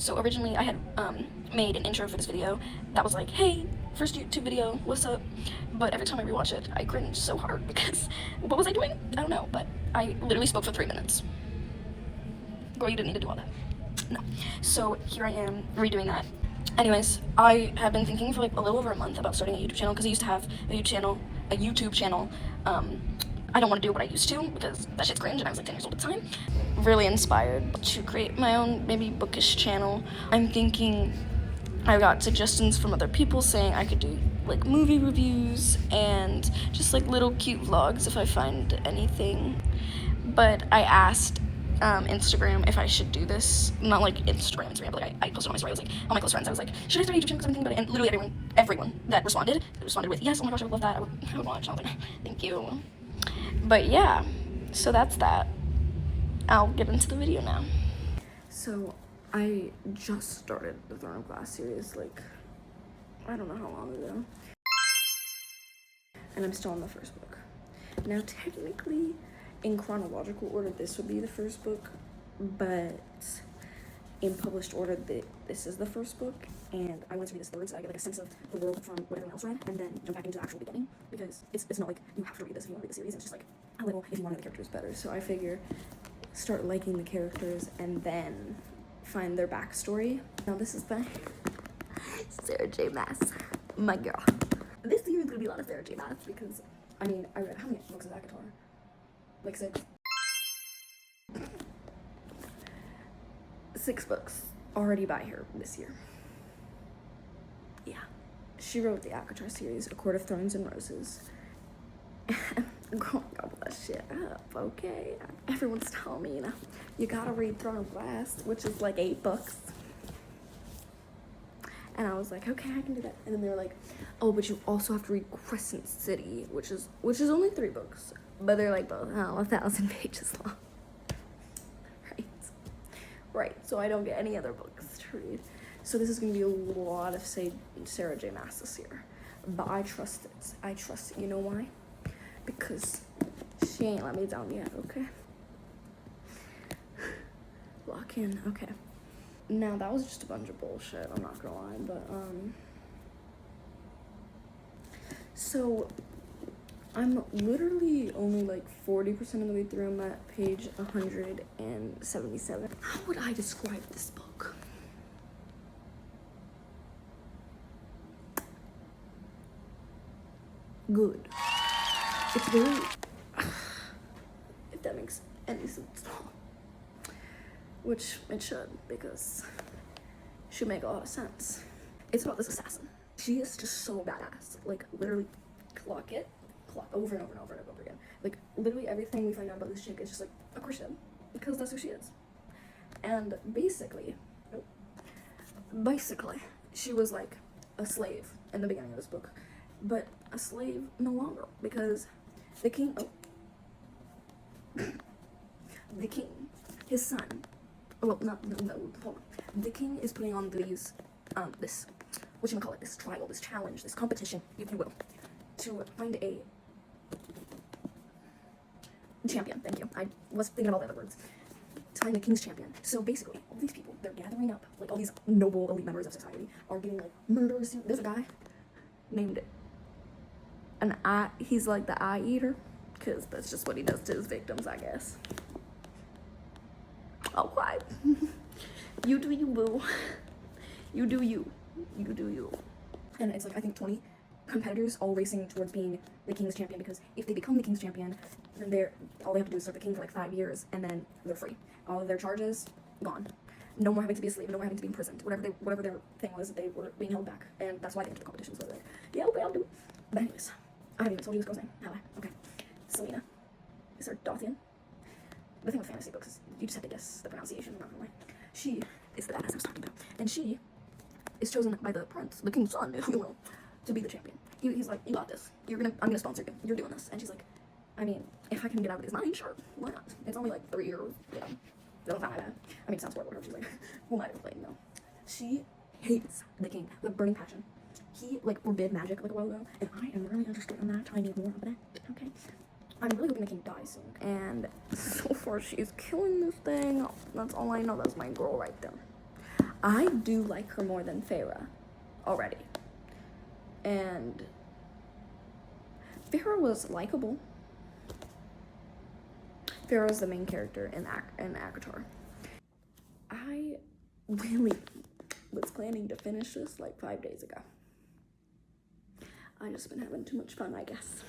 So originally I had made an intro for this video that was like, hey, first YouTube video, what's up? But every time I rewatch it, I cringe so hard because what was I doing? I don't know, but I literally spoke for 3 minutes. Girl, you didn't need to do all that. No. So here I am redoing that. Anyways, I have been thinking for like a little over a month about starting a YouTube channel because I used to have a YouTube channel. I don't want to do what I used to because that shit's cringe and I was like 10 years old at the time. Really inspired to create my own maybe bookish channel. I'm thinking I got suggestions from other people saying I could do like movie reviews and just like little cute vlogs if I find anything. But I asked Instagram if I should do this. Not like Instagram, but like I posted on my story. I was like, all my close friends, I was like, should I start a YouTube channel? Because I'm thinking about it. And literally everyone that responded with, yes, oh my gosh, I would love that. I would watch. I was like, thank you. But yeah, so that's that. I'll get into the video now. So I just started the Throne of Glass series, like, I don't know how long ago. And I'm still on the first book. Now, technically, in chronological order, this would be the first book, but in published order, this is the first book, and I wanted to read this third so I get like a sense of the world from what everyone else read, and then jump back into the actual beginning, because it's not like you have to read this if you want to read the series, it's just like a little if you want to know the characters better. So I figure start liking the characters and then find their backstory. Now this is by Sarah J. Maas, my girl. This year is gonna be a lot of Sarah J. Maas because I mean I read how many books is ACOTAR? Like 6. 6 books already by her this year. Yeah. She wrote the ACOTAR series, A Court of Thorns and Roses. Girl, gobble that shit up, okay? Everyone's telling me, you gotta read Throne of Glass, which is like 8 books. And I was like, okay, I can do that. And then they were like, oh, but you also have to read Crescent City, which is only 3 books. But they're like both 1,000 pages long. Right, so I don't get any other books to read. So this is gonna be a lot of Sarah J. Maas this year. But I trust it. I trust it. You know why? Because she ain't let me down yet, okay? Lock in, okay. Now that was just a bunch of bullshit, I'm not gonna lie, but so I'm literally only like 40% of the way through. I'm at page 177. How would I describe this book? Good. It's very, if that makes any sense. Which it should, because it should make a lot of sense. It's about this assassin. She is just so badass. Like, literally, clock over and over and over and over again. Like, literally everything we find out about this chick is just like a Christian, because that's who she is. And basically, she was like a slave in the beginning of this book, but a slave no longer, because the king, his son, well, no, hold on. The king is putting on these, this trial, this challenge, this competition, if you will, to find a champion. Thank you. I was thinking of all the other words. To find the king's champion. So basically, all these people, they're gathering up, like all these noble elite members of society are getting like murderous. There's a guy named he's like the eye eater, because that's just what he does to his victims, I guess. Okay. You do you, boo. You do you. You do you. And it's like, I think 20 competitors all racing towards being the king's champion, because if they become the king's champion, then all they have to do is serve the king for like 5 years, and then they're free. All of their charges gone. No more having to be a slave, no more having to be imprisoned. Whatever their thing was, they were being held back, and that's why they entered the competition. So they're like, yeah, okay, I'll do it. But anyways, I haven't even told you this girl's name, have I? Okay. Selena. Is her Dothian? The thing with fantasy books is you just have to guess the pronunciation, not really. She is the badass I was talking about, and she is chosen by the prince, the king's son, if you will, to be the champion. He's like, you got this. I'm gonna sponsor you. You're doing this. And she's like, I mean, if I can get out of his mind, sure, why not? It's only like 3 years. Yeah, doesn't sound that bad. I mean, it sounds horrible. She's like, who am I to play? No. She hates the king with burning passion. He like forbid magic like a while ago, and I am really interested in that. I need more of that. Okay. I'm really hoping the king dies soon. And so far, she's killing this thing. That's all I know. That's my girl right there. I do like her more than Feyre already. And Feyre was likable. Feyre was the main character in ACOTAR. I really was planning to finish this like 5 days ago. I just been having too much fun, I guess.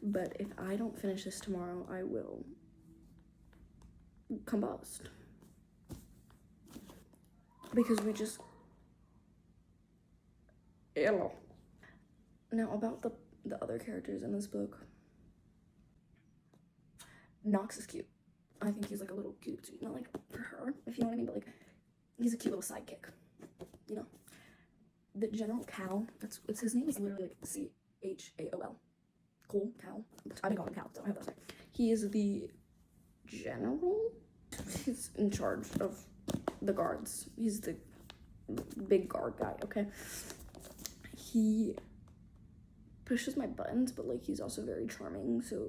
But if I don't finish this tomorrow, I will combust. Because we just... Hello. Now, about the other characters in this book. Nox is cute. I think he's like a little cute, not like for her, if you know what I mean, but like he's a cute little sidekick, you know. The General Cal, his name is literally like Chaol. Cole Cal. I didn't call him Cal, so I have that right. He is the general. He's in charge of the guards. He's the big guard guy. Okay. He pushes my buttons, but like he's also very charming. So.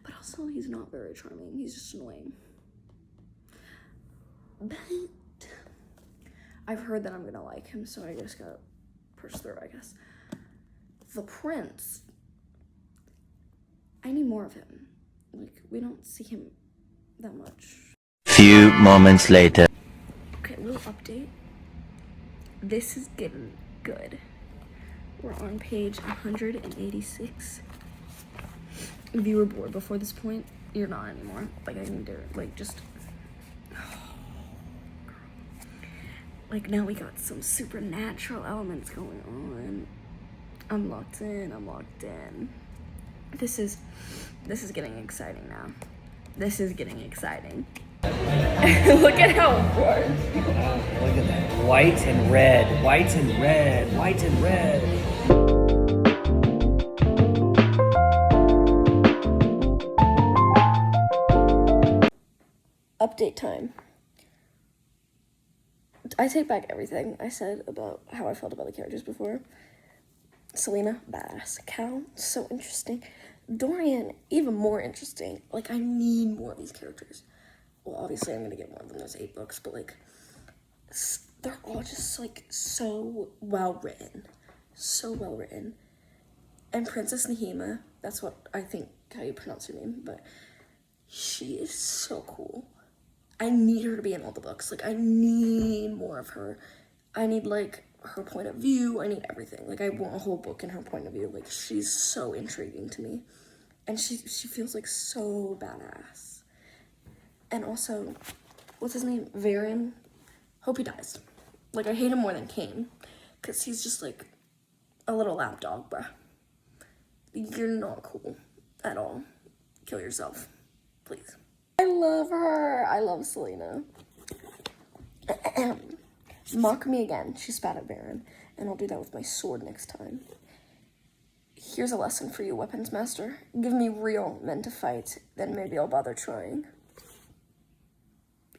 But also, he's not very charming. He's just annoying. But I've heard that I'm gonna like him, so I just gotta push through, I guess. The prince. I need more of him. Like, we don't see him that much. Few moments later. Okay, little update. This is getting good. We're on page 186. If you were bored before this point, you're not anymore. Like, I need to, like, just... Like, now we got some supernatural elements going on. I'm locked in. This is getting exciting now. This is getting exciting. Look at how bored. Look at that. White and red, white and red, white and red. Update time. I take back everything I said about how I felt about the characters before. Selena, badass. Cal, so interesting. Dorian, even more interesting. Like, I need more of these characters. Well, obviously I'm gonna get more than those 8 books, but like, they're all just like so well written. So well written. And Princess Nahima, that's what I think how you pronounce her name, but she is so cool. I need her to be in all the books. Like, I need more of her. I need, like, her point of view. I need everything. Like, I want a whole book in her point of view. Like, she's so intriguing to me. And she feels, like, so badass. And also, what's his name? Varen? Hope he dies. Like, I hate him more than Cain. Because he's just, like, a little lapdog, bruh. You're not cool at all. Kill yourself. Please. I love her. I love Selena. Mock me again. She spat at Varen. And I'll do that with my sword next time. Here's a lesson for you, weapons master. Give me real men to fight, then maybe I'll bother trying.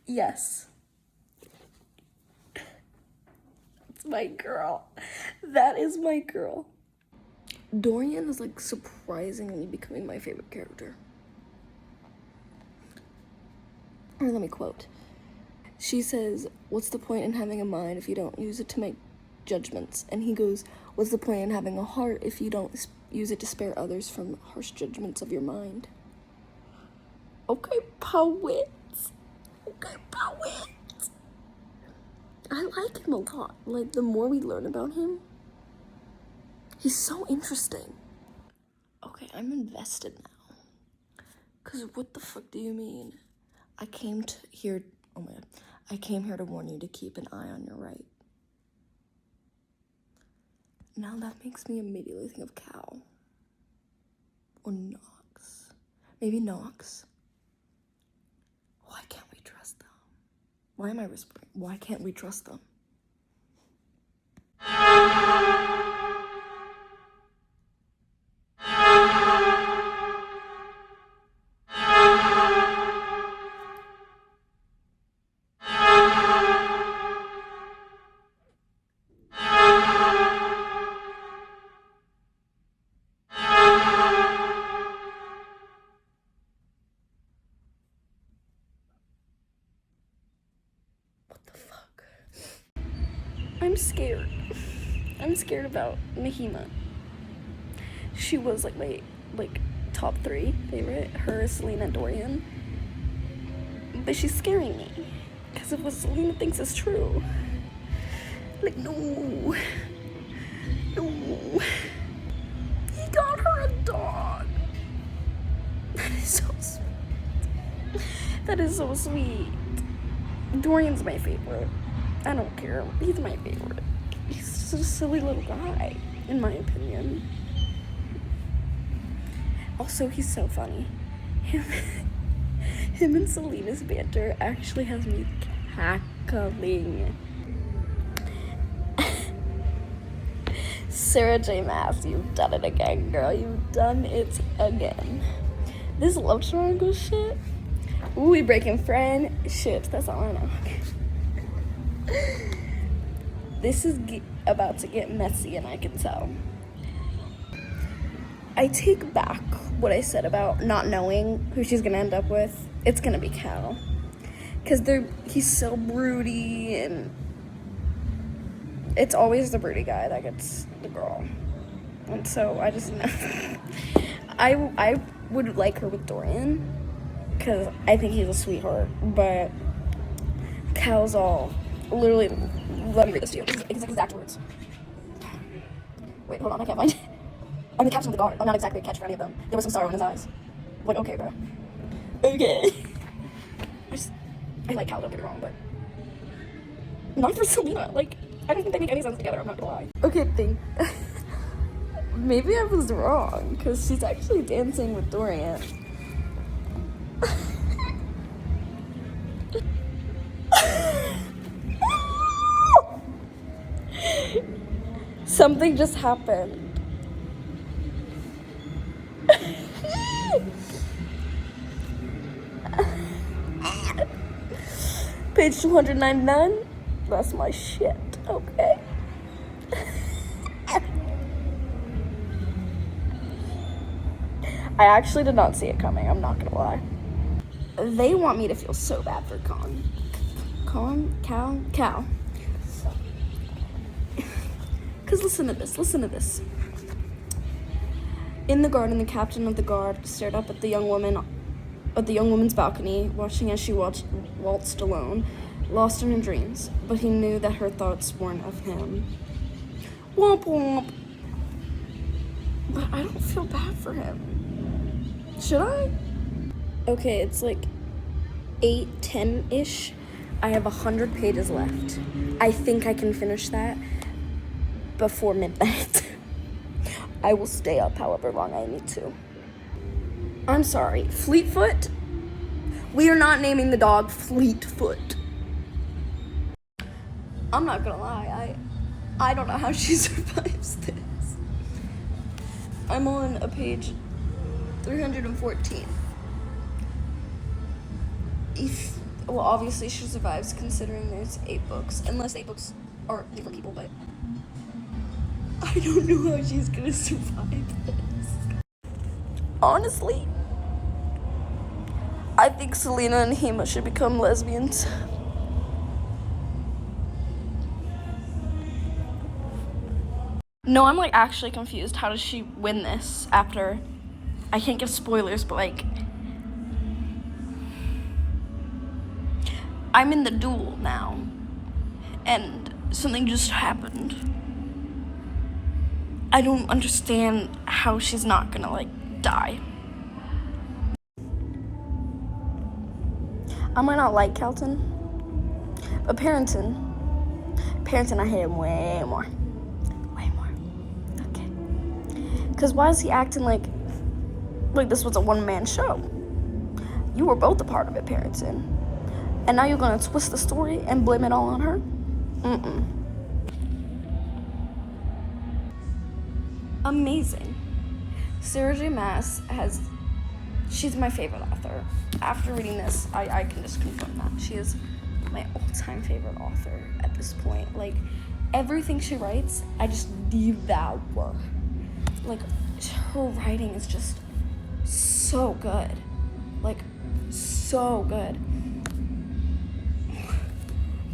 Yes. That's my girl. That is my girl. Dorian is like surprisingly becoming my favorite character. Or let me quote. She says, "What's the point in having a mind if you don't use it to make judgments?" And he goes, "What's the point in having a heart if you don't use it to spare others from harsh judgments of your mind?" Okay, poets. Okay, poets. I like him a lot. Like, the more we learn about him, he's so interesting. Okay, I'm invested now. Because what the fuck do you mean? I came here to warn you to keep an eye on your right. Now that makes me immediately think of Cal. Or Nox. Maybe Nox. Why can't we trust them? Why am I whispering? Why can't we trust them? What the I'm scared. I'm scared about Mahima. She was like my top 3 favorite. Her, Selena, and Dorian. But she's scaring me. Because of what Selena thinks is true. Like, no. No. He got her a dog. That is so sweet. That is so sweet. Dorian's my favorite. I don't care. He's my favorite. He's just a silly little guy, in my opinion. Also, he's so funny. Him and Selena's banter actually has me cackling. Sarah J. Maas, you've done it again, girl. You've done it again. This love triangle shit. Ooh, we breaking friendships. That's all I know. This is about to get messy, and I can tell. I take back what I said about not knowing who she's gonna end up with. It's gonna be Cal. Because he's so broody, and it's always the broody guy that gets the girl. And so I just know. I would like her with Dorian, because I think he's a sweetheart, but Cal's all, literally, let me read this to you. It's exact words. Wait, hold on, I can't find it. I'm the captain of the guard. I'm not exactly a catch for any of them. There was some sorrow in his eyes. Like, okay, bro. Okay. I like Cal, don't get me wrong, but not for Selena. Like, I don't think they make any sense together, I'm not gonna lie. Okay, maybe I was wrong, because she's actually dancing with Dorian. Something just happened. Page 299. That's my shit, okay? I actually did not see it coming, I'm not gonna lie. They want me to feel so bad for Cal. Because listen to this. In the garden, the captain of the guard stared up at the young woman's balcony, watching as she waltzed alone, lost in her dreams. But he knew that her thoughts weren't of him. Womp womp. But I don't feel bad for him. Should I? Okay, it's like 8:10-ish. I have 100 pages left. I think I can finish that before midnight. I will stay up however long I need to. I'm sorry, Fleetfoot? We are not naming the dog Fleetfoot. I'm not gonna lie, I don't know how she survives this. I'm on a page 314. Well, obviously she survives considering there's 8 books, unless 8 books are different people, but I don't know how she's gonna survive this. Honestly, I think Selena and Hema should become lesbians. No, I'm like actually confused. How does she win this after? I can't give spoilers, but like, I'm in the duel now, and something just happened. I don't understand how she's not gonna like die. I might not like Kelton, but Parrington, I hate him way more. Okay. Cause why is he acting like this was a one-man show? You were both a part of it, Parrington, and now you're gonna twist the story and blame it all on her? Amazing. Sarah J. Maas she's my favorite author. After reading this, I can just confirm that. She is my all-time favorite author at this point. Like, everything she writes, I just devour. Like, her writing is just so good. Like, so good.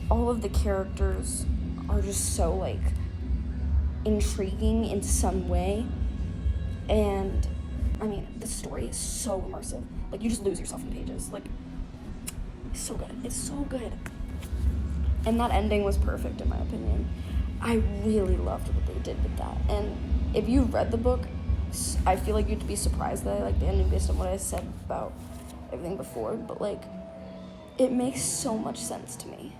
All of the characters are just so like intriguing in some way. And I mean, the story is so immersive. Like, you just lose yourself in pages. Like, it's so good. It's so good. And that ending was perfect, in my opinion. I really loved what they did with that. And if you read the book, I feel like you'd be surprised that I like the ending based on what I said about everything before. But, like, it makes so much sense to me.